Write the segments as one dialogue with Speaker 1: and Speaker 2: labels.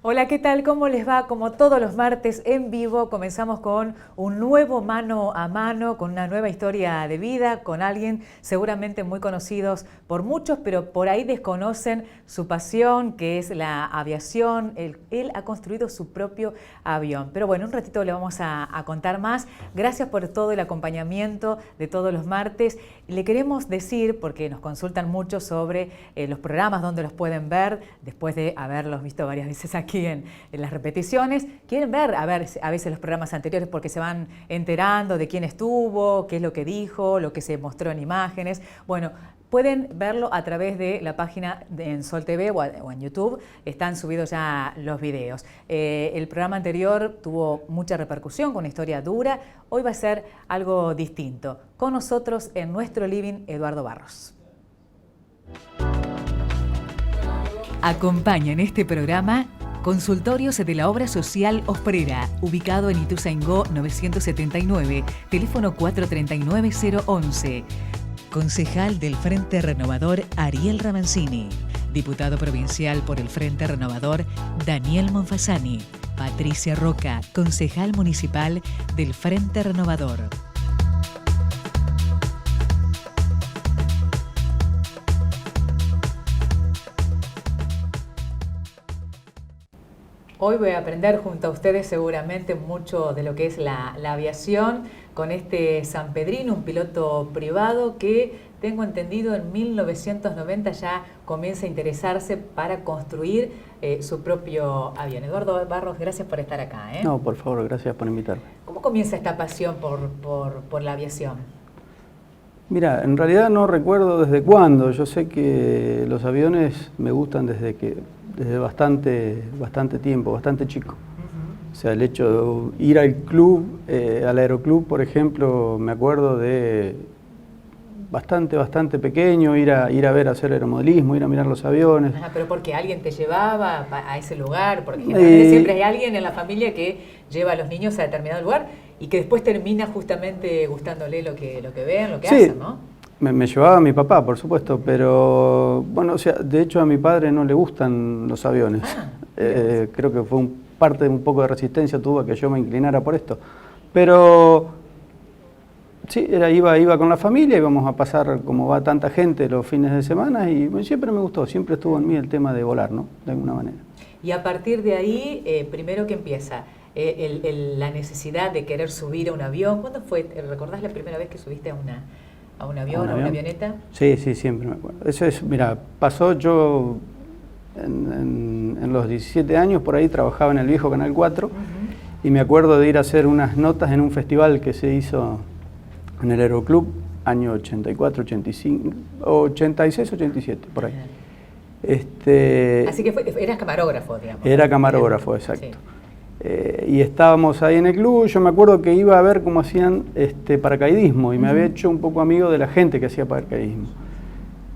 Speaker 1: Hola, ¿qué tal? ¿Cómo les va? Como todos los martes en vivo, comenzamos con un nuevo mano a mano, con una nueva historia de vida, con alguien seguramente muy conocidos por muchos, pero por ahí desconocen su pasión, que es la aviación. Él ha construido su propio avión. Pero bueno, un ratito le vamos a contar más. Gracias por todo el acompañamiento de todos los martes. Le queremos decir, porque nos consultan mucho sobre los programas, donde los pueden ver, después de haberlos visto varias veces aquí en las repeticiones, quieren ver a veces los programas anteriores porque se van enterando de quién estuvo, qué es lo que dijo, lo que se mostró en imágenes. Bueno, pueden verlo a través de la página en Sol TV o en YouTube, están subidos ya los videos. El programa anterior tuvo mucha repercusión, con una historia dura. Hoy va a ser algo distinto. Con nosotros en nuestro living, Eduardo Barros. Acompaña en este programa Consultorios de la Obra Social Osprera, ubicado en Ituzaingó 979, teléfono 439-011. Concejal del Frente Renovador Ariel Ramancini. Diputado provincial por el Frente Renovador Daniel Monfasani. Patricia Roca, concejal municipal del Frente Renovador. Hoy voy a aprender junto a ustedes seguramente mucho de lo que es la aviación con este sanpedrino, un piloto privado que tengo entendido en 1990 ya comienza a interesarse para construir su propio avión. Eduardo Barros, gracias por estar acá.
Speaker 2: No, por favor, gracias por invitarme.
Speaker 1: ¿Cómo comienza esta pasión por la aviación?
Speaker 2: Mira, en realidad no recuerdo desde cuándo. Yo sé que los aviones me gustan desde bastante tiempo, bastante chico. O sea, el hecho de ir al club, al aeroclub, por ejemplo, me acuerdo de bastante pequeño, ir a ver, a hacer aeromodelismo, ir a mirar los aviones.
Speaker 1: Ajá, pero porque alguien te llevaba a ese lugar, porque generalmente siempre hay alguien en la familia que lleva a los niños a determinado lugar y que después termina justamente gustándole lo que ven, lo que hacen, ¿no?
Speaker 2: Me llevaba a mi papá, por supuesto, pero bueno, o sea, de hecho a mi padre no le gustan los aviones. Creo que fue parte de un poco de resistencia tuvo a que yo me inclinara por esto. Pero sí, iba con la familia, íbamos a pasar como va tanta gente los fines de semana y siempre me gustó, siempre estuvo en mí el tema de volar, ¿no? De alguna manera.
Speaker 1: Y a partir de ahí, primero que empieza, la necesidad de querer subir a un avión. ¿Cuándo fue? ¿Recordás la primera vez que subiste a un avión, a una avioneta?
Speaker 2: Sí, siempre me acuerdo. Eso es, mira, pasó yo en los 17 años, por ahí trabajaba en el viejo Canal 4 y me acuerdo de ir a hacer unas notas en un festival que se hizo en el Aeroclub, año 84, 85, 86, 87, por ahí.
Speaker 1: Así que eras camarógrafo, digamos.
Speaker 2: Era camarógrafo, exacto.
Speaker 1: Sí.
Speaker 2: Y estábamos ahí en el club, yo me acuerdo que iba a ver cómo hacían paracaidismo y me había hecho un poco amigo de la gente que hacía paracaidismo.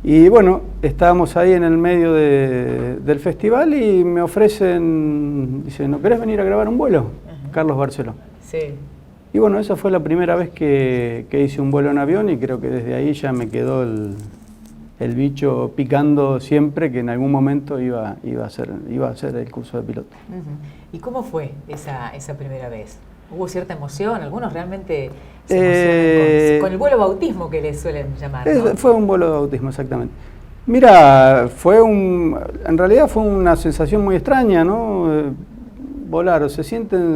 Speaker 2: Y bueno, estábamos ahí en el medio del festival y me ofrecen, dicen, ¿no querés venir a grabar un vuelo? Carlos Barceló.
Speaker 1: Sí.
Speaker 2: Y bueno, esa fue la primera vez que hice un vuelo en avión y creo que desde ahí ya me quedó el bicho picando siempre que en algún momento iba a hacer el curso de piloto.
Speaker 1: ¿Y cómo fue esa primera vez? ¿Hubo cierta emoción? Algunos realmente se emocionan con el vuelo bautismo que les suelen llamar, ¿no?
Speaker 2: Fue un vuelo de bautismo, exactamente. Mira, en realidad fue una sensación muy extraña, ¿no? Volar,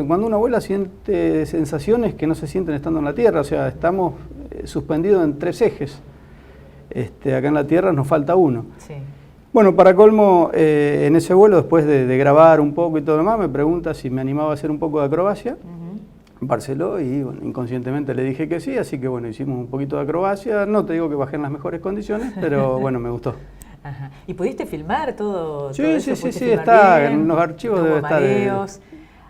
Speaker 2: cuando uno vuela siente sensaciones que no se sienten estando en la Tierra, o sea, estamos suspendidos en 3 ejes. Acá en la Tierra nos falta uno.
Speaker 1: Sí.
Speaker 2: Bueno, para colmo, en ese vuelo, después de grabar un poco y todo lo demás, me pregunta si me animaba a hacer un poco de acrobacia. Barceló y bueno, inconscientemente le dije que sí, así que bueno, hicimos un poquito de acrobacia. No te digo que bajé en las mejores condiciones, pero bueno, me gustó.
Speaker 1: Ajá. ¿Y pudiste filmar todo?
Speaker 2: Sí,
Speaker 1: eso?
Speaker 2: Sí, está en los archivos, debe estar.
Speaker 1: Mareos.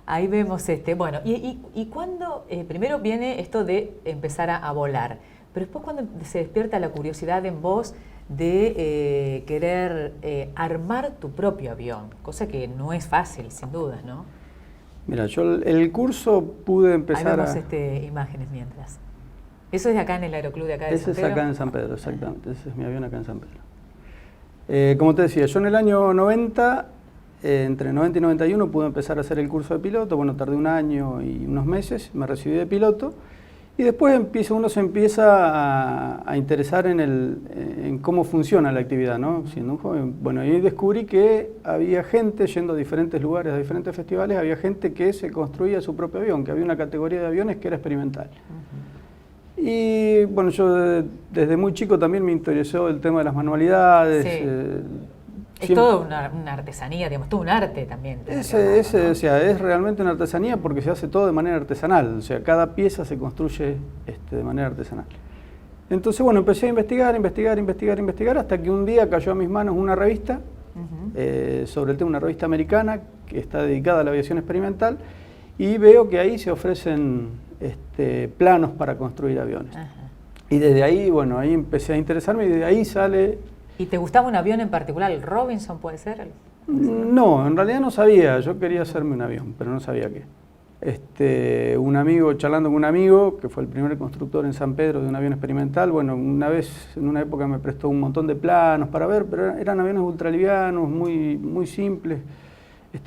Speaker 1: Ahí vemos bueno, y cuando primero viene esto de empezar a volar, pero después cuando se despierta la curiosidad en vos de querer armar tu propio avión, cosa que no es fácil, sin dudas, ¿no?
Speaker 2: Mira, yo el curso pude empezar
Speaker 1: Ahí vemos imágenes mientras. Eso es de acá en el aeroclub de acá de San Pedro.
Speaker 2: Ese es acá en San Pedro, exactamente. Ese es mi avión acá en San Pedro. Como te decía, yo en el año 90 entre 90 y 91 pude empezar a hacer el curso de piloto. Bueno, tardé 1 año y unos meses, me recibí de piloto. Y después uno se empieza a interesar en cómo funciona la actividad, ¿no? Siendo un joven. Bueno, ahí descubrí que había gente yendo a diferentes lugares, a diferentes festivales, había gente que se construía su propio avión, que había una categoría de aviones que era experimental. Y bueno, yo desde muy chico también me interesó el tema de las manualidades.
Speaker 1: Sí. Es toda una artesanía, digamos, todo un arte también.
Speaker 2: ¿No? O sea, es realmente una artesanía porque se hace todo de manera artesanal, o sea, cada pieza se construye de manera artesanal. Entonces, bueno, empecé a investigar, hasta que un día cayó a mis manos una revista, sobre el tema, una revista americana que está dedicada a la aviación experimental, y veo que ahí se ofrecen planos para construir aviones. Ajá. Y desde ahí, bueno, ahí empecé a interesarme y de ahí sale...
Speaker 1: ¿Y te gustaba un avión en particular? ¿El Robinson puede ser?
Speaker 2: No, en realidad no sabía. Yo quería hacerme un avión, pero no sabía qué. Un amigo, charlando con un amigo, que fue el primer constructor en San Pedro de un avión experimental, bueno, una vez, en una época me prestó un montón de planos para ver, pero eran aviones ultralivianos, muy simples,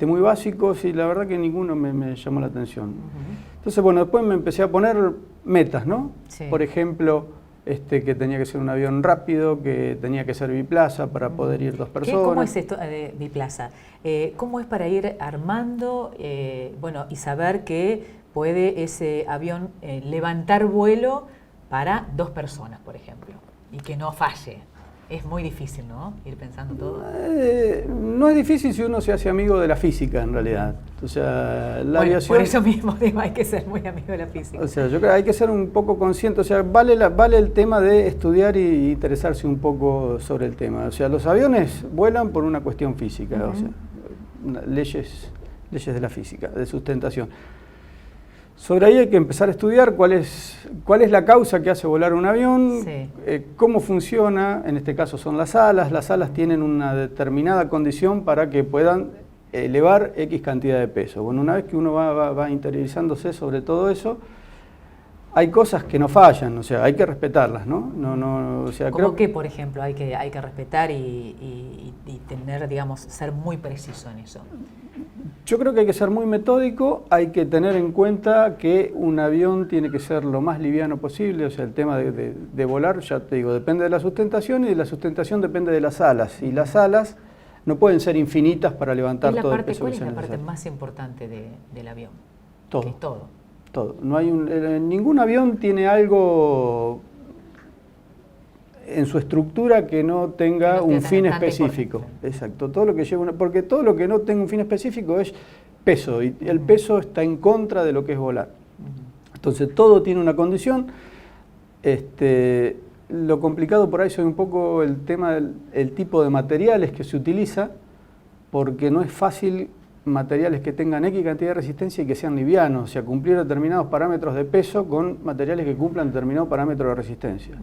Speaker 2: muy básicos, y la verdad que ninguno me llamó la atención. Entonces, bueno, después me empecé a poner metas, ¿no? Sí. Por ejemplo... que tenía que ser un avión rápido, que tenía que ser biplaza para poder ir 2 personas.
Speaker 1: ¿Cómo es esto de biplaza? ¿Cómo es para ir armando y saber que puede ese avión levantar vuelo para 2 personas, por ejemplo, y que no falle? Es muy difícil, ¿no? Ir pensando todo.
Speaker 2: No es difícil si uno se hace amigo de la física, en realidad. O sea, la aviación...
Speaker 1: Por eso mismo digo, hay que ser muy amigo de la física.
Speaker 2: O sea, yo creo que hay que ser un poco consciente. O sea, vale el tema de estudiar y interesarse un poco sobre el tema. O sea, los aviones vuelan por una cuestión física, o sea, leyes de la física, de sustentación. Sobre ahí hay que empezar a estudiar cuál es la causa que hace volar un avión, sí. Cómo funciona, en este caso son las alas. Las alas tienen una determinada condición para que puedan elevar X cantidad de peso. Bueno, una vez que uno va interiorizándose sobre todo eso, hay cosas que no fallan, o sea, hay que respetarlas, ¿no? O sea,
Speaker 1: ¿Cómo que, por ejemplo, hay que respetar y tener, digamos, ser muy preciso en eso?
Speaker 2: Yo creo que hay que ser muy metódico, hay que tener en cuenta que un avión tiene que ser lo más liviano posible, o sea, el tema de volar, ya te digo, depende de la sustentación, y de la sustentación depende de las alas, y las alas no pueden ser infinitas para levantar todo el peso que sea necesario.
Speaker 1: ¿Cuál es la parte más importante del avión?
Speaker 2: Todo.
Speaker 1: ¿Qué es todo?
Speaker 2: Todo. No hay ningún avión tiene algo en su estructura que no tenga un fin específico. Exacto. Todo lo que lleva porque todo lo que no tenga un fin específico es peso, y el peso está en contra de lo que es volar. Entonces todo tiene una condición. Lo complicado por ahí es un poco el tema del tipo de materiales que se utiliza, porque no es fácil materiales que tengan X cantidad de resistencia y que sean livianos, o sea, cumplir determinados parámetros de peso con materiales que cumplan determinado parámetro de resistencia.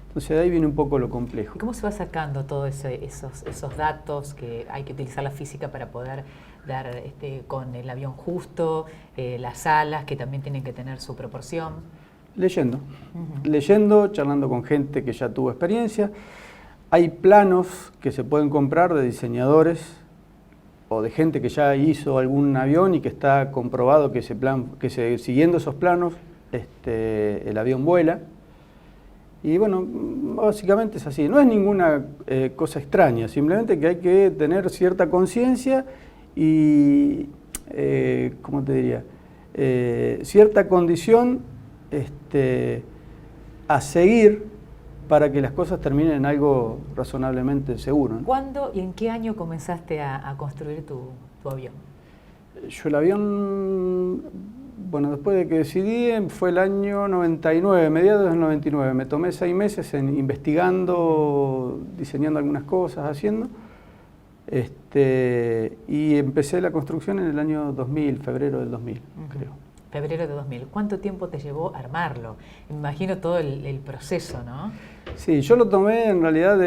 Speaker 2: Entonces de ahí viene un poco lo complejo.
Speaker 1: ¿Y cómo se va sacando todos esos datos que hay que utilizar la física para poder dar con el avión justo, las alas que también tienen que tener su proporción? Leyendo, charlando con gente que ya tuvo experiencia. Hay planos que se pueden comprar de diseñadores o de gente que ya hizo algún avión y que está comprobado que siguiendo esos planos el avión vuela. Y bueno, básicamente es así. No es ninguna cosa extraña, simplemente que hay que tener cierta conciencia y, ¿cómo te diría? Cierta condición a seguir para que las cosas terminen en algo razonablemente seguro, ¿no? ¿Cuándo y en qué año comenzaste a construir tu avión?
Speaker 2: Yo el avión, bueno, después de que decidí, fue el año 99, mediados del 99. Me tomé 6 meses investigando, diseñando algunas cosas, haciendo. Y empecé la construcción en el año 2000, febrero del 2000, creo.
Speaker 1: Febrero de 2000. ¿Cuánto tiempo te llevó armarlo? Me imagino todo el proceso, ¿no?
Speaker 2: Sí, yo lo tomé en realidad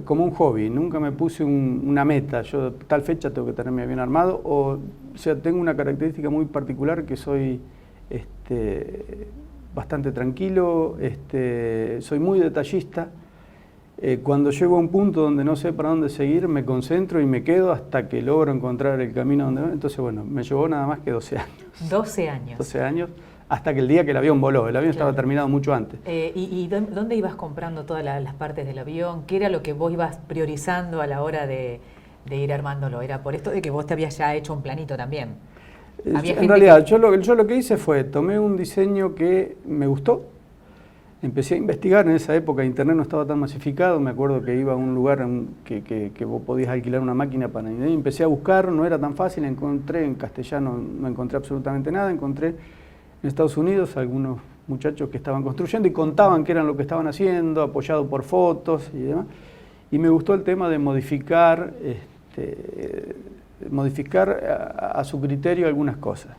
Speaker 2: como un hobby. Nunca me puse una meta. Yo tal fecha tengo que tener mi avión armado. O sea, tengo una característica muy particular, que soy bastante tranquilo, soy muy detallista. Cuando llego a un punto donde no sé para dónde seguir, me concentro y me quedo hasta que logro encontrar el camino donde voy. Entonces, bueno, me llevó nada más que 12 años.
Speaker 1: 12 años.
Speaker 2: 12 años, hasta que el día que el avión voló. El avión estaba terminado mucho antes.
Speaker 1: ¿Y dónde ibas comprando todas las partes del avión? ¿Qué era lo que vos ibas priorizando a la hora de ir armándolo? ¿Era por esto de que vos te habías ya hecho un planito también?
Speaker 2: En realidad, yo lo que hice fue, tomé un diseño que me gustó, empecé a investigar. En esa época Internet no estaba tan masificado, me acuerdo que iba a un lugar que vos podías alquilar una máquina para ir, y empecé a buscar, no era tan fácil, encontré en castellano, no encontré absolutamente nada, encontré en Estados Unidos algunos muchachos que estaban construyendo y contaban qué eran lo que estaban haciendo, apoyado por fotos y demás, y me gustó el tema de modificar a su criterio algunas cosas.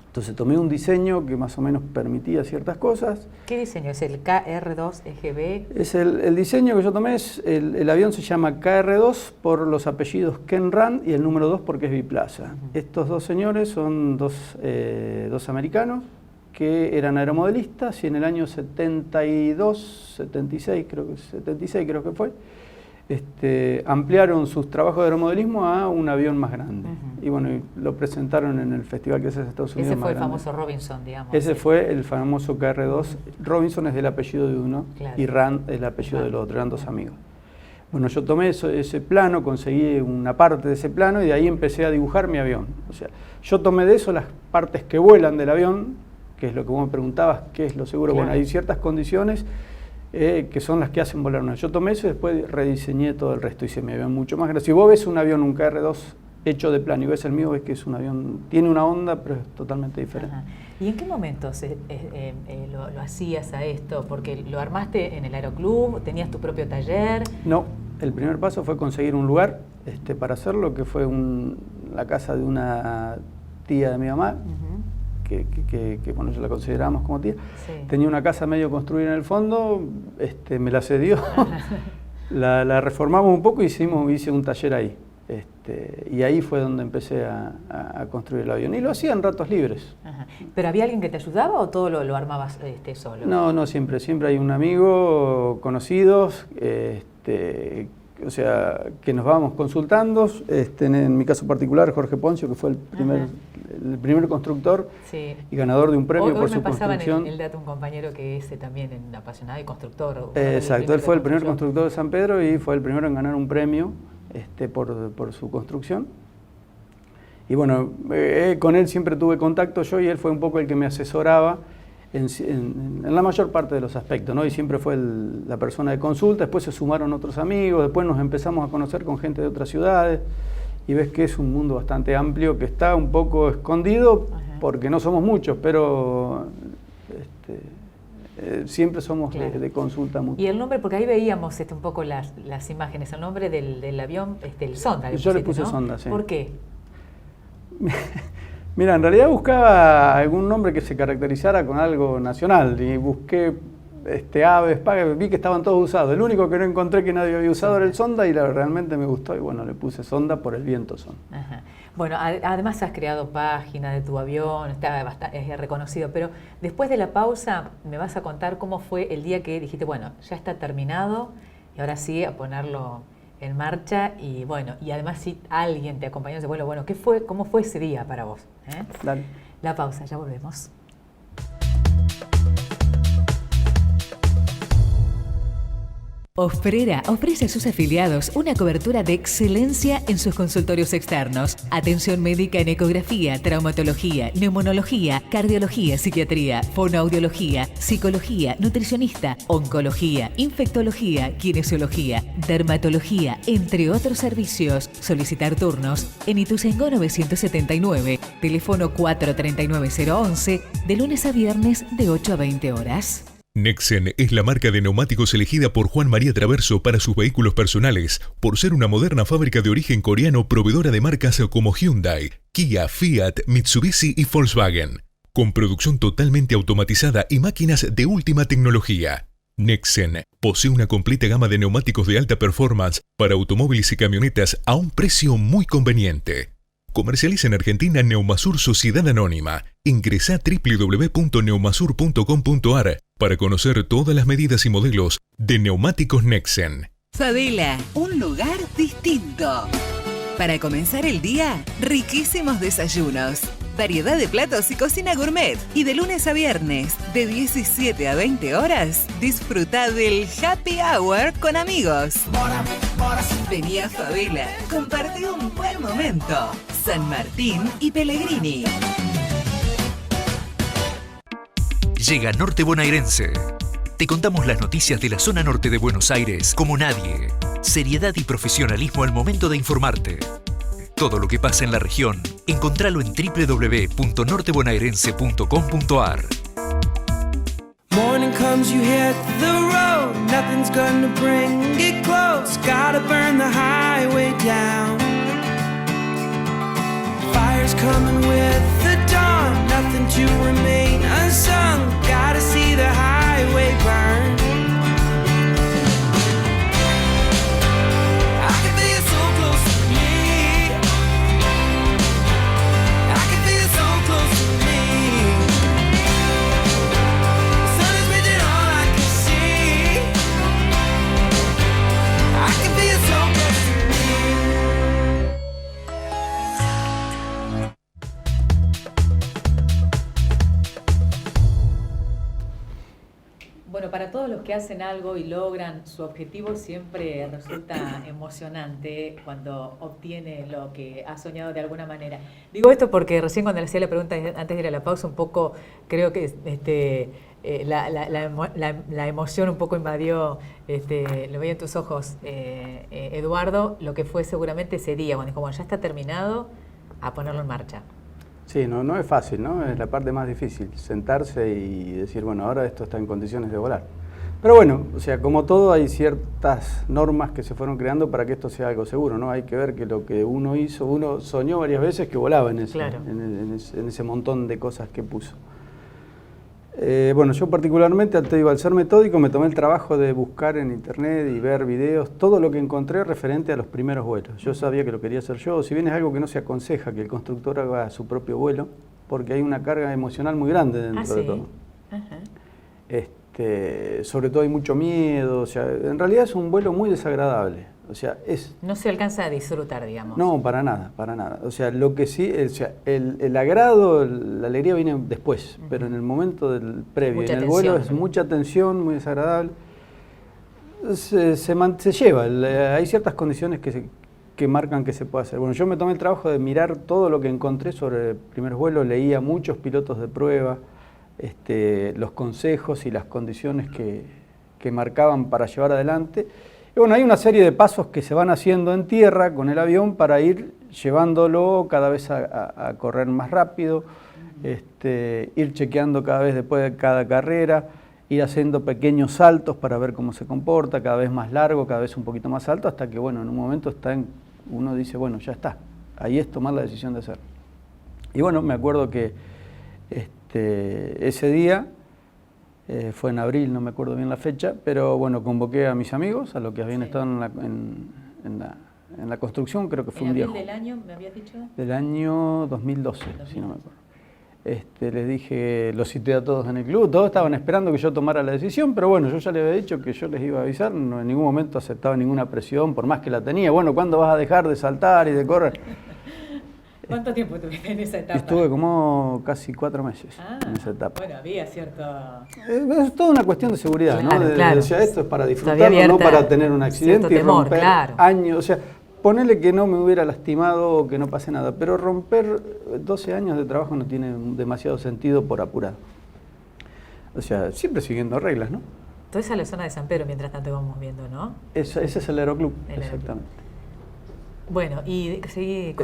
Speaker 2: Entonces tomé un diseño que más o menos permitía ciertas cosas.
Speaker 1: ¿Qué diseño? ¿Es el KR2 EGB?
Speaker 2: Es el diseño que yo tomé, el avión se llama KR2 por los apellidos Ken Rand y el número 2 porque es biplaza. Estos dos señores son dos americanos que eran aeromodelistas y en el año 76 creo que fue, ampliaron sus trabajos de aeromodelismo a un avión más grande. Y bueno, lo presentaron en el festival que es en Estados Unidos.
Speaker 1: Ese fue el
Speaker 2: grande.
Speaker 1: famoso Robinson, digamos.
Speaker 2: Ese fue el famoso KR2. Robinson es del apellido de uno, claro, y Rand es el apellido del otro, eran dos amigos. Bueno, yo tomé ese plano, conseguí una parte de ese plano y de ahí empecé a dibujar mi avión. O sea, yo tomé de eso las partes que vuelan del avión, que es lo que vos me preguntabas, qué es lo seguro. Claro. Bueno, hay ciertas condiciones que son las que hacen volar una. Yo tomé eso y después rediseñé todo el resto, hice mi avión mucho más grande. Si vos ves un avión, un KR2 hecho de plano y ves el mío, ves que es un avión, tiene una onda, pero es totalmente diferente.
Speaker 1: Ajá. ¿Y en qué momento lo hacías a esto? Porque lo armaste en el aeroclub, tenías tu propio taller.
Speaker 2: No, el primer paso fue conseguir un lugar para hacerlo, que fue la casa de una tía de mi mamá, que bueno, yo la considerábamos como tía. Sí. Tenía una casa medio construida en el fondo, me la cedió, la reformamos un poco y hice un taller ahí. Y ahí fue donde empecé a construir el avión. Y lo hacía en ratos libres.
Speaker 1: Ajá. ¿Pero había alguien que te ayudaba o todo lo armabas solo?
Speaker 2: No, siempre hay un amigo, conocidos, o sea, que nos vamos consultando. En mi caso particular, Jorge Poncio, que fue el primer constructor, sí, y ganador de un premio por su construcción.
Speaker 1: Hoy me pasaba el dato un compañero que es también apasionado y constructor.
Speaker 2: Exacto, él fue el primer constructor de San Pedro y fue el primero en ganar un premio por su construcción. Y bueno, con él siempre tuve contacto yo y él fue un poco el que me asesoraba en la mayor parte de los aspectos, ¿no? Y siempre fue la persona de consulta. Después se sumaron otros amigos, después nos empezamos a conocer con gente de otras ciudades y ves que es un mundo bastante amplio que está un poco escondido porque no somos muchos, pero siempre somos de consulta mutua.
Speaker 1: Y el nombre, porque ahí veíamos un poco las imágenes, el nombre del avión, el Sonda.
Speaker 2: Yo le puse, ¿no? Sonda, sí.
Speaker 1: ¿Por qué?
Speaker 2: Mira, en realidad buscaba algún nombre que se caracterizara con algo nacional y busqué aves, vi que estaban todos usados. El único que no encontré que nadie había usado era el Sonda y realmente me gustó y bueno, le puse Sonda por el viento son.
Speaker 1: Ajá. Bueno, además has creado página de tu avión, es reconocido, pero después de la pausa me vas a contar cómo fue el día que dijiste, bueno, ya está terminado y ahora sí a ponerlo en marcha y bueno, y además si alguien te acompañó, bueno, ¿cómo fue ese día para vos?
Speaker 2: Dale.
Speaker 1: La pausa, ya volvemos.
Speaker 3: Ofrera ofrece a sus afiliados una cobertura de excelencia en sus consultorios externos. Atención médica en ecografía, traumatología, neumonología, cardiología, psiquiatría, fonoaudiología, psicología, nutricionista, oncología, infectología, kinesiología, dermatología, entre otros servicios. Solicitar turnos en Ituzaingó 979, teléfono 439-011, de lunes a viernes de 8 a 20 horas.
Speaker 4: Nexen es la marca de neumáticos elegida por Juan María Traverso para sus vehículos personales, por ser una moderna fábrica de origen coreano proveedora de marcas como Hyundai, Kia, Fiat, Mitsubishi y Volkswagen, con producción totalmente automatizada y máquinas de última tecnología. Nexen posee una completa gama de neumáticos de alta performance para automóviles y camionetas a un precio muy conveniente. Comercializa en Argentina Neumasur Sociedad Anónima. Ingresá a www.neumasur.com.ar para conocer todas las medidas y modelos de neumáticos Nexen.
Speaker 3: Favela, un lugar distinto. Para comenzar el día, riquísimos desayunos. Variedad de platos y cocina gourmet. Y de lunes a viernes, de 17 a 20 horas, disfruta del Happy Hour con amigos. Vení a Favela, comparte un buen momento. San Martín y Pellegrini.
Speaker 5: Llega Norte Bonaerense. Te contamos las noticias de la zona norte de Buenos Aires como nadie. Seriedad y profesionalismo al momento de informarte. Todo lo que pasa en la región, encontralo en www.nortebonaerense.com.ar.
Speaker 6: Morning comes, you hit the road. Nothing's gonna bring it close. Gotta burn the highway down. Fire's coming with the dawn. Nothing to remain unsung. Gotta see the highway burn. I can feel it so close to me. I can feel it so close to me. The sun is within all I can see. I can feel it so close to me.
Speaker 1: Bueno, para todos los que hacen algo y logran su objetivo, siempre resulta emocionante cuando obtiene lo que ha soñado de alguna manera. Digo esto porque recién cuando le hacía la pregunta antes de ir a la pausa, un poco creo que la emoción un poco invadió, lo veía en tus ojos, Eduardo, lo que fue seguramente ese día, cuando dijo, bueno, ya está terminado, a ponerlo en marcha.
Speaker 2: Sí, no es fácil, ¿no? Es la parte más difícil, sentarse y decir, bueno, ahora esto está en condiciones de volar. Pero bueno, o sea, como todo, hay ciertas normas que se fueron creando para que esto sea algo seguro, ¿no? Hay que ver que lo que uno hizo, uno soñó varias veces que volaba en ese,
Speaker 1: claro,
Speaker 2: en ese montón de cosas que puso. Bueno, yo particularmente, te digo, al ser metódico, me tomé el trabajo de buscar en internet y ver videos, todo lo que encontré referente a los primeros vuelos. Yo sabía que lo quería hacer yo, si bien es algo que no se aconseja que el constructor haga su propio vuelo, porque hay una carga emocional muy grande dentro de todo.
Speaker 1: Ajá.
Speaker 2: Sobre todo hay mucho miedo, o sea, en realidad es un vuelo muy desagradable. O sea,
Speaker 1: no se alcanza a disfrutar, digamos.
Speaker 2: No, para nada, para nada. O sea, lo que sí, o sea, el agrado, la alegría viene después, pero en el momento del previo, en el vuelo es mucha tensión, muy desagradable. Se lleva, hay ciertas condiciones que marcan que se puede hacer. Bueno, yo me tomé el trabajo de mirar todo lo que encontré sobre primeros vuelos, leía muchos pilotos de prueba, los consejos y las condiciones que marcaban para llevar adelante. Y bueno, hay una serie de pasos que se van haciendo en tierra con el avión para ir llevándolo cada vez a correr más rápido, ir chequeando cada vez después de cada carrera, ir haciendo pequeños saltos para ver cómo se comporta, cada vez más largo, cada vez un poquito más alto, hasta que bueno, en un momento uno dice, bueno, ya está, ahí es tomar la decisión de hacer. Y bueno, me acuerdo que ese día, fue en abril, no me acuerdo bien la fecha, pero bueno, convoqué a mis amigos, a los que habían estado en la construcción, creo que fue un día.
Speaker 1: ¿En abril del año, me habías dicho?
Speaker 2: Del año 2012, si no me acuerdo. Les dije, los cité a todos en el club, todos estaban esperando que yo tomara la decisión, pero bueno, yo ya les había dicho que yo les iba a avisar, no, en ningún momento aceptaba ninguna presión, por más que la tenía. Bueno, ¿cuándo vas a dejar de saltar y de correr?
Speaker 1: ¿Cuánto tiempo estuviste en esa etapa?
Speaker 2: Estuve como casi 4 meses en esa etapa.
Speaker 1: Bueno, había cierto...
Speaker 2: Es toda una cuestión de seguridad,
Speaker 1: claro,
Speaker 2: ¿no?
Speaker 1: Claro.
Speaker 2: O sea, esto es para disfrutarlo, no para tener un accidente y
Speaker 1: temor,
Speaker 2: romper años. O sea, ponele que no me hubiera lastimado o que no pase nada, pero romper 12 años de trabajo no tiene demasiado sentido por apurado. O sea, siempre siguiendo reglas, ¿no?
Speaker 1: Toda esa es la zona de San Pedro, mientras tanto vamos viendo, ¿no?
Speaker 2: Ese es el Aeroclub, exactamente.
Speaker 1: Bueno, y seguí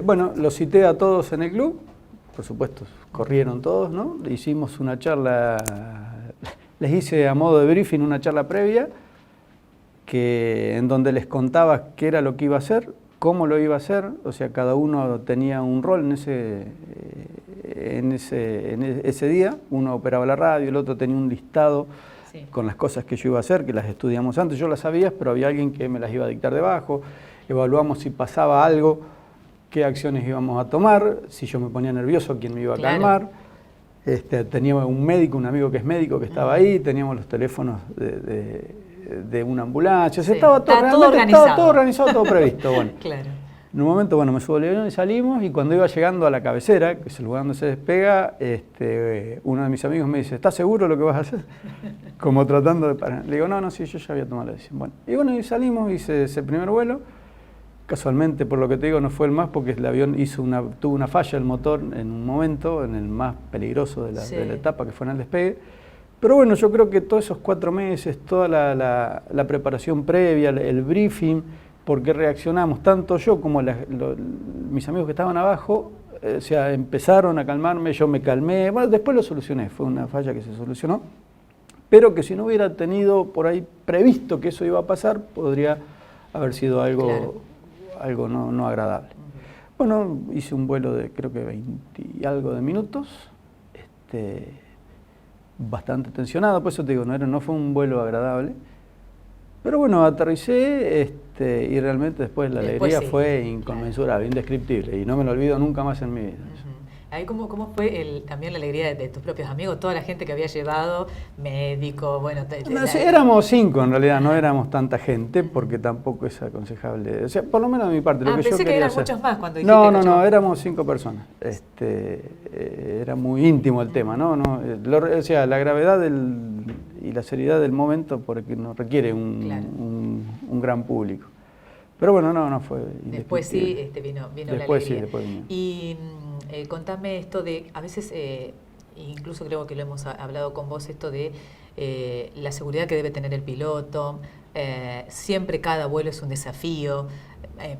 Speaker 2: bueno, los cité a todos en el club, por supuesto, corrieron todos, ¿no? Hicimos una charla, les hice a modo de briefing una charla previa, en donde les contaba qué era lo que iba a hacer, cómo lo iba a hacer, o sea, cada uno tenía un rol en ese día, uno operaba la radio, el otro tenía un listado con las cosas que yo iba a hacer, que las estudiamos antes, yo las sabía, pero había alguien que me las iba a dictar debajo. Evaluamos si pasaba algo qué acciones íbamos a tomar, si yo me ponía nervioso, quién me iba a
Speaker 1: Claro.
Speaker 2: calmar. Teníamos un médico, un amigo que es médico que estaba ahí, teníamos los teléfonos de una ambulancia, o sea,
Speaker 1: Sí,
Speaker 2: estaba todo,
Speaker 1: estaba todo
Speaker 2: realmente estaba
Speaker 1: organizado.
Speaker 2: todo organizado, todo previsto. Bueno,
Speaker 1: Claro.
Speaker 2: en un momento, bueno, me subo al avión y salimos, y cuando iba llegando a la cabecera, que es el lugar donde se despega, uno de mis amigos me dice, ¿estás seguro lo que vas a hacer? Como tratando de parar. Le digo, no, sí, yo ya había tomado la decisión. Bueno, y salimos, hice ese primer vuelo. Casualmente, por lo que te digo, no fue el más, porque el avión tuvo una falla el motor en un momento, en el más peligroso de la etapa, que fue en el despegue. Pero bueno, yo creo que todos esos 4 meses, toda la preparación previa, el briefing, porque reaccionamos, tanto yo como mis amigos que estaban abajo, o sea, empezaron a calmarme, yo me calmé, bueno, después lo solucioné, fue una falla que se solucionó, pero que si no hubiera tenido por ahí previsto que eso iba a pasar, podría haber sido algo,
Speaker 1: Claro.
Speaker 2: algo no agradable. Bueno, hice un vuelo de creo que 20 y algo de minutos, bastante tensionado, por eso te digo, no fue un vuelo agradable. Pero bueno, aterricé y realmente después la
Speaker 1: Después
Speaker 2: alegría
Speaker 1: sí,
Speaker 2: fue inconmensurable, indescriptible, y no me lo olvido nunca más en mi vida.
Speaker 1: Ujú. Ahí cómo fue también la alegría de tus propios amigos, toda la gente que había llevado, médico, bueno...
Speaker 2: No, sí, éramos 5 en realidad, no éramos tanta gente, porque tampoco es aconsejable, o sea, por lo menos de mi parte, lo que yo
Speaker 1: pensé que
Speaker 2: quería
Speaker 1: eran
Speaker 2: hacer.
Speaker 1: muchos más cuando dijiste
Speaker 2: No, éramos 5 personas, era muy íntimo el tema, ¿no? O sea, la gravedad y la seriedad del momento, porque no requiere un gran público. Pero bueno, no fue.
Speaker 1: Después sí vino
Speaker 2: después
Speaker 1: la alegría.
Speaker 2: Sí, después vino.
Speaker 1: Y contame esto de, a veces, incluso creo que lo hemos hablado con vos, esto de la seguridad que debe tener el piloto, siempre cada vuelo es un desafío.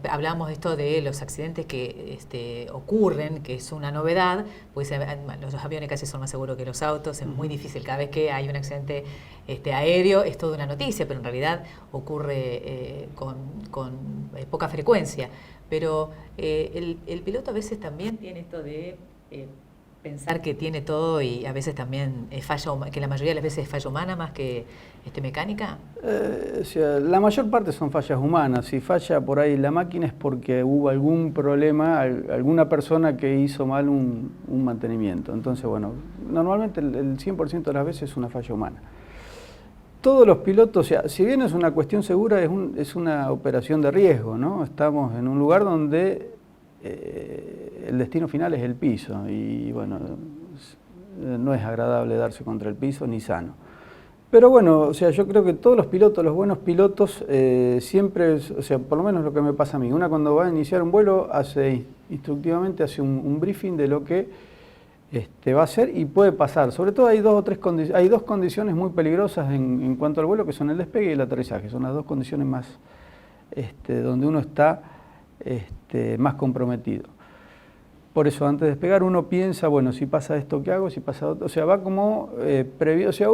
Speaker 1: Hablamos de esto de los accidentes que ocurren, que es una novedad, pues los aviones casi son más seguros que los autos, es muy difícil, cada vez que hay un accidente aéreo es toda una noticia, pero en realidad ocurre con poca frecuencia. Pero el piloto a veces también tiene esto de pensar que tiene todo, y a veces también que la mayoría de las veces es falla humana más que mecánica.
Speaker 2: O sea, la mayor parte son fallas humanas. Si falla por ahí la máquina es porque hubo algún problema, alguna persona que hizo mal un mantenimiento. Entonces, bueno, normalmente el 100% de las veces es una falla humana. Todos los pilotos, o sea, si bien es una cuestión segura, es una operación de riesgo, ¿no? Estamos en un lugar donde el destino final es el piso, y bueno, no es agradable darse contra el piso ni sano. Pero bueno, o sea, yo creo que todos los pilotos, los buenos pilotos, siempre, o sea, por lo menos lo que me pasa a mí, una cuando va a iniciar un vuelo, instructivamente hace un briefing de lo que va a hacer y puede pasar. Sobre todo hay dos condiciones muy peligrosas en cuanto al vuelo, que son el despegue y el aterrizaje. Son las dos condiciones más donde uno está más comprometido. Por eso, antes de despegar, uno piensa, bueno, si pasa esto, ¿qué hago? Si pasa otro, o sea, va como previo. O sea,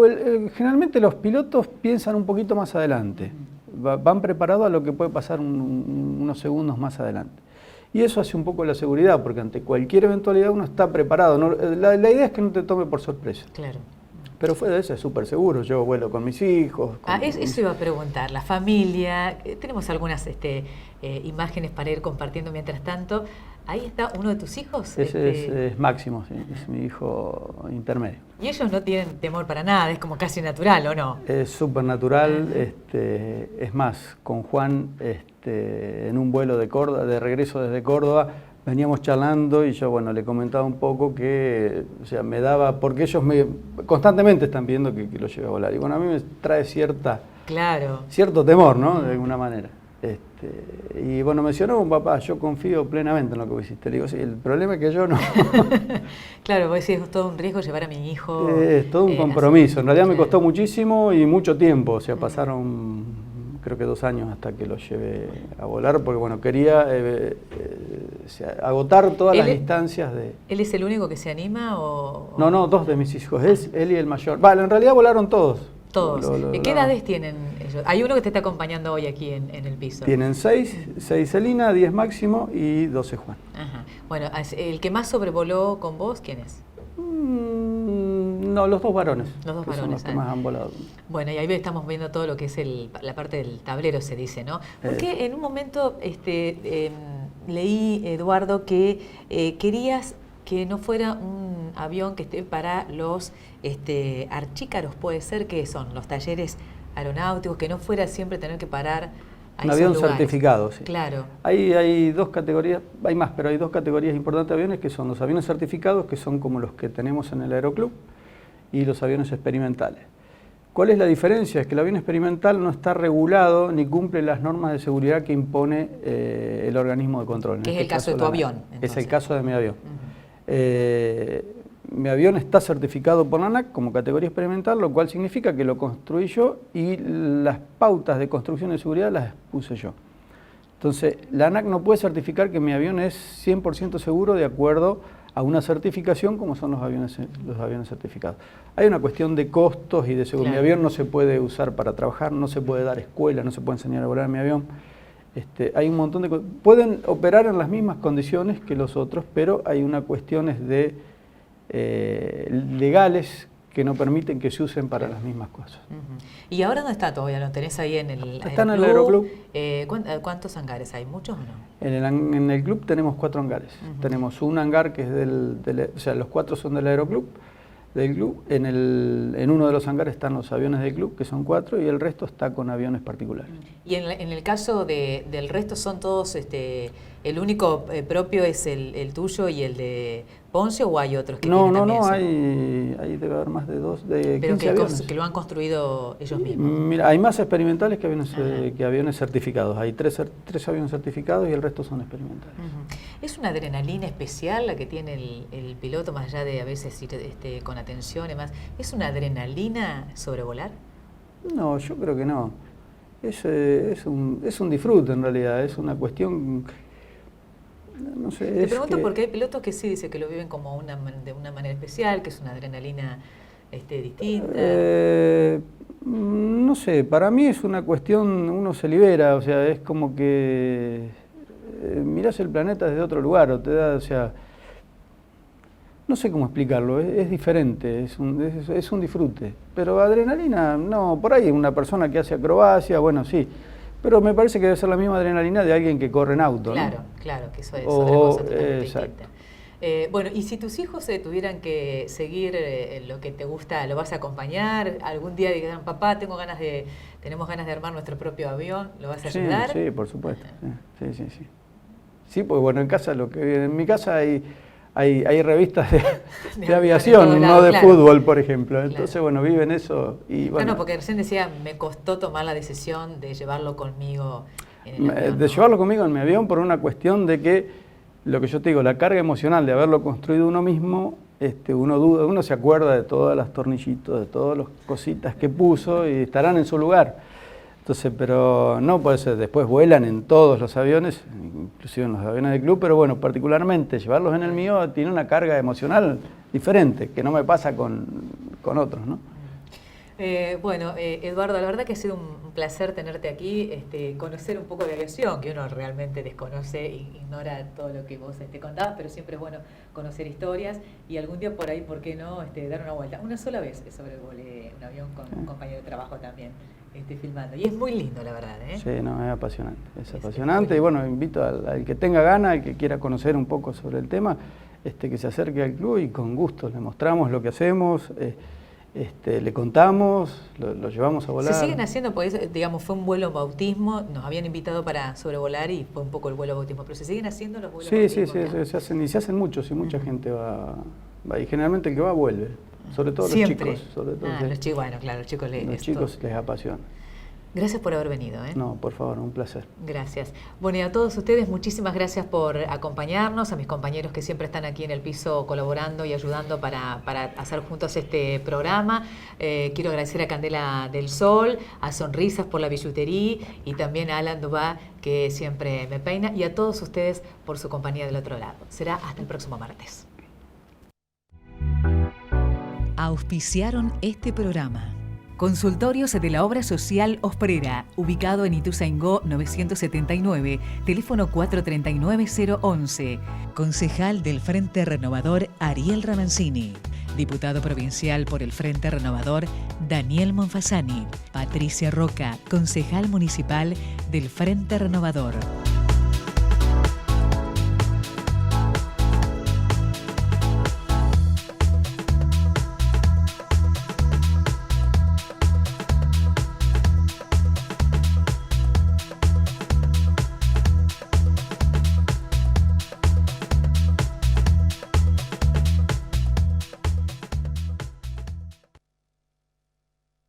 Speaker 2: generalmente los pilotos piensan un poquito más adelante, van preparados a lo que puede pasar unos segundos más adelante. Y eso hace un poco la seguridad, porque ante cualquier eventualidad uno está preparado. La idea es que no te tome por sorpresa.
Speaker 1: Claro.
Speaker 2: Pero fue de ese súper seguro. Yo vuelo con mis hijos.
Speaker 1: Eso iba a preguntar. La familia, tenemos algunas imágenes para ir compartiendo mientras tanto. Ahí está uno de tus hijos.
Speaker 2: Ese es Máximo, sí, es mi hijo intermedio.
Speaker 1: Y ellos no tienen temor para nada, es como casi natural, ¿o no?
Speaker 2: Es súper natural. Es más, con Juan, en un vuelo de regreso desde Córdoba, veníamos charlando y yo, bueno, le comentaba un poco que, o sea, me daba, porque ellos constantemente están viendo que lo lleve a volar. Y bueno, a mí me trae cierto temor, ¿no? De alguna manera. Y bueno, mencionó un papá, yo confío plenamente en lo que vos hiciste. Le digo, sí, el problema es que yo no.
Speaker 1: Claro, vos decís, es todo un riesgo llevar a mi hijo.
Speaker 2: Es todo un compromiso. En realidad me costó muchísimo y mucho tiempo. O sea, pasaron creo que 2 años hasta que lo llevé a volar, porque bueno, quería agotar todas las instancias de...
Speaker 1: ¿Él es el único que se anima o...?
Speaker 2: No, 2 de mis hijos, es él y el mayor. Vale, en realidad volaron todos.
Speaker 1: Todos. ¿Qué edades tienen ellos? Hay uno que te está acompañando hoy aquí en el piso.
Speaker 2: Tienen 6 Celina, 10 Máximo y 12 Juan.
Speaker 1: Ajá. Bueno, ¿el que más sobrevoló con vos, quién es?
Speaker 2: No, los 2 varones.
Speaker 1: Los 2 varones.
Speaker 2: Son los que más han volado.
Speaker 1: Bueno, y ahí estamos viendo todo lo que es la parte del tablero, se dice, ¿no? Porque en un momento leí, Eduardo, que querías que no fuera un avión que esté para los archícaros, puede ser, que son los talleres aeronáuticos, que no fuera siempre tener que parar a
Speaker 2: un
Speaker 1: esos
Speaker 2: avión
Speaker 1: lugares.
Speaker 2: certificado, sí.
Speaker 1: Claro.
Speaker 2: Hay dos categorías, hay más, pero hay dos categorías importantes de aviones, que son los aviones certificados, que son como los que tenemos en el Aeroclub, y los aviones experimentales. ¿Cuál es la diferencia? Es que el avión experimental no está regulado ni cumple las normas de seguridad que impone el organismo de control.
Speaker 1: Que es el caso de tu avión.
Speaker 2: Es el caso de mi avión. Mi avión está certificado por la ANAC como categoría experimental, lo cual significa que lo construí yo y las pautas de construcción de seguridad las puse yo. Entonces, la ANAC no puede certificar que mi avión es 100% seguro de acuerdo a una certificación como son los aviones certificados. Hay una cuestión de costos y de seguridad.
Speaker 1: Claro.
Speaker 2: Mi avión no se puede usar para trabajar, no se puede dar escuela, no se puede enseñar a volar en mi avión. Hay un montón de cosas. Pueden operar en las mismas condiciones que los otros, pero hay unas cuestiones legales que no permiten que se usen para las mismas cosas.
Speaker 1: ¿Y ahora dónde está todavía? ¿Lo tenés ahí en el
Speaker 2: Está en el Aeroclub.
Speaker 1: ¿Cuántos hangares hay? ¿Muchos o no?
Speaker 2: En el club tenemos 4 hangares. Tenemos un hangar que es o sea, los 4 son del Aeroclub, del club. En uno de los hangares están los aviones del club, que son 4, y el resto está con aviones particulares.
Speaker 1: Y en el caso del resto son todos, el único propio es el tuyo y el de Ponce, ¿o hay otros que tienen también eso?
Speaker 2: Hay debe haber más de 15 aviones.
Speaker 1: Que lo han construido ellos mismos.
Speaker 2: Mira, hay más experimentales que aviones certificados. Hay 3 aviones certificados y el resto son experimentales.
Speaker 1: ¿Es una adrenalina especial la que tiene el piloto, más allá de a veces ir con atención y demás? ¿Es una adrenalina sobrevolar?
Speaker 2: No, yo creo que no. Es un disfrute en realidad, es una cuestión... No sé,
Speaker 1: Te pregunto porque hay pilotos que sí dicen que lo viven como de una manera especial, que es una adrenalina distinta.
Speaker 2: No sé, para mí es una cuestión, uno se libera, o sea, es como que mirás el planeta desde otro lugar, o te da, o sea, no sé cómo explicarlo, es diferente, es un disfrute. Pero adrenalina, no, por ahí una persona que hace acrobacia, bueno, sí. Pero me parece que debe ser la misma adrenalina de alguien que corre en auto,
Speaker 1: Claro,
Speaker 2: ¿no?
Speaker 1: Claro, que eso es otra cosa totalmente
Speaker 2: exacto.
Speaker 1: distinta. Bueno, y si tus hijos tuvieran que seguir lo que te gusta, ¿lo vas a acompañar? ¿Algún día digan, papá, tenemos ganas de armar nuestro propio avión? ¿Lo vas a ayudar?
Speaker 2: Sí, por supuesto. Sí. Sí, porque bueno, en mi casa hay revistas de aviación, no de fútbol, por ejemplo. Entonces, bueno, viven eso. Y, bueno,
Speaker 1: No, porque recién decía, me costó tomar la decisión de llevarlo conmigo en el avión.
Speaker 2: Llevarlo conmigo en mi avión por una cuestión de que, lo que yo te digo, la carga emocional de haberlo construido uno mismo, uno se acuerda de todas las tornillitos, de todas las cositas que puso y estarán en su lugar. Entonces, pero no puede ser, después vuelan en todos los aviones, inclusive en los aviones del club, pero bueno, particularmente llevarlos en el mío tiene una carga emocional diferente, que no me pasa con otros, ¿no?
Speaker 1: Bueno, Eduardo, la verdad que ha sido un placer tenerte aquí, conocer un poco de aviación, que uno realmente desconoce e ignora todo lo que vos contabas, pero siempre es bueno conocer historias y algún día por ahí, ¿por qué no?, dar una vuelta. Una sola vez sobrevolé un avión con un compañero de trabajo también, filmando. Y es muy lindo, la verdad, ¿eh?
Speaker 2: Sí, no, es apasionante. Es apasionante y bueno, invito al que tenga ganas, al que quiera conocer un poco sobre el tema, que se acerque al club y con gusto le mostramos lo que hacemos. Le contamos, lo llevamos a volar.
Speaker 1: ¿Se siguen haciendo? Pues, digamos, fue un vuelo bautismo, nos habían invitado para sobrevolar y fue un poco el vuelo bautismo, pero ¿se siguen haciendo los vuelos bautismo?
Speaker 2: Sí, se hacen muchos y mucha gente va, y generalmente el que va vuelve, sobre todo
Speaker 1: Siempre.
Speaker 2: los chicos. Sobre todo,
Speaker 1: los chicos, bueno, claro, los chicos
Speaker 2: les apasiona.
Speaker 1: Gracias por haber venido.
Speaker 2: No, por favor, un placer.
Speaker 1: Gracias. Bueno, y a todos ustedes, muchísimas gracias por acompañarnos, a mis compañeros que siempre están aquí en el piso colaborando y ayudando para hacer juntos este programa. Quiero agradecer a Candela del Sol, a Sonrisas por la billutería y también a Alan Dubá, que siempre me peina, y a todos ustedes por su compañía del otro lado. Será hasta el próximo martes.
Speaker 3: Auspiciaron este programa. Consultorios de la Obra Social Osprera, ubicado en Ituzaingó 979, teléfono 439-011. Concejal del Frente Renovador Ariel Ramancini. Diputado provincial por el Frente Renovador Daniel Monfasani. Patricia Roca, concejal municipal del Frente Renovador.